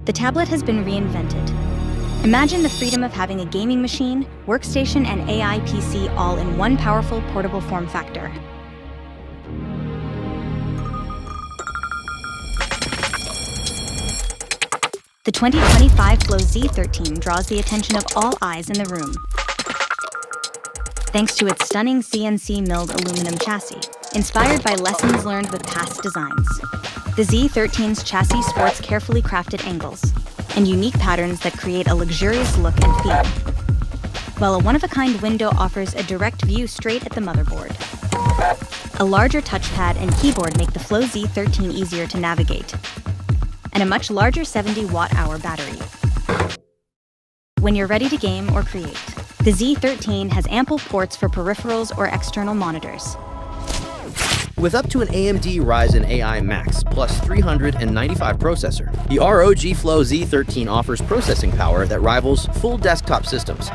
The tablet has been reinvented. Imagine the freedom of having a gaming machine, workstation, and AI PC all in one powerful portable form factor. The 2025 Flow Z13 draws the attention of all eyes in the room, thanks to its stunning CNC milled aluminum chassis, inspired by lessons learned with past designs. The Z13's chassis sports carefully crafted angles and unique patterns that create a luxurious look and feel, while a one-of-a-kind window offers a direct view straight at the motherboard. A larger touchpad and keyboard make the Flow Z13 easier to navigate, and a much larger 70-watt-hour battery. When you're ready to game or create, the Z13 has ample ports for peripherals or external monitors. With up to an AMD Ryzen AI Max plus 395 processor, the ROG Flow Z13 offers processing power that rivals full desktop systems.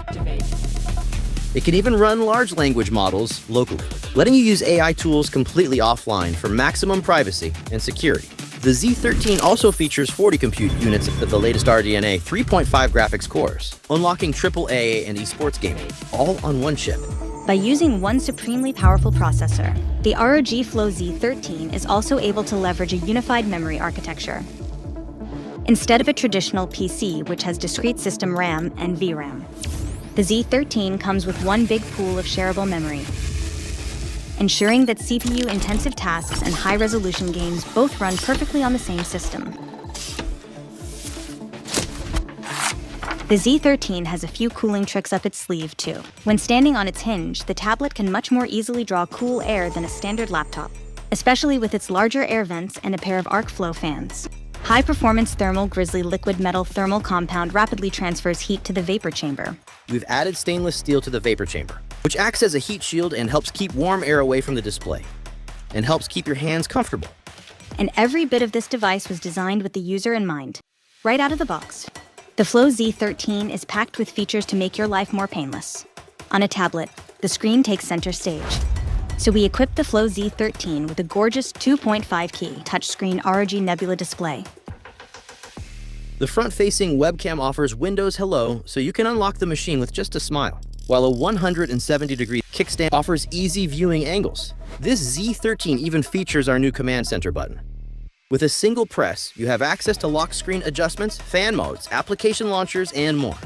It can even run large language models locally, letting you use AI tools completely offline for maximum privacy and security. The Z13 also features 40 compute units of the latest RDNA 3.5 graphics cores, unlocking AAA and esports gaming, all on one chip. By using one supremely powerful processor, the ROG Flow Z13 is also able to leverage a unified memory architecture, instead of a traditional PC which has discrete system RAM and VRAM. The Z13 comes with one big pool of shareable memory, ensuring that CPU-intensive tasks and high-resolution games both run perfectly on the same system. The Z13 has a few cooling tricks up its sleeve, too. When standing on its hinge, the tablet can much more easily draw cool air than a standard laptop, especially with its larger air vents and a pair of arc flow fans. High-performance thermal grizzly liquid metal thermal compound rapidly transfers heat to the vapor chamber. We've added stainless steel to the vapor chamber, which acts as a heat shield and helps keep warm air away from the display, and helps keep your hands comfortable. And every bit of this device was designed with the user in mind, right out of the box. The Flow Z13 is packed with features to make your life more painless. On a tablet, the screen takes center stage. So we equipped the Flow Z13 with a gorgeous 2.5K touchscreen ROG Nebula display. The front-facing webcam offers Windows Hello, so you can unlock the machine with just a smile, while a 170-degree kickstand offers easy viewing angles. This Z13 even features our new Command Center button. With a single press, you have access to lock screen adjustments, fan modes, application launchers, and more.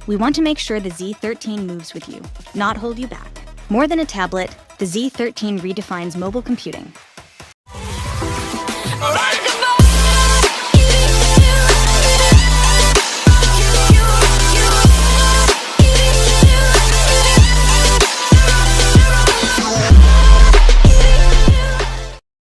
We want to make sure the Z13 moves with you, not hold you back. More than a tablet, the Z13 redefines mobile computing. All right.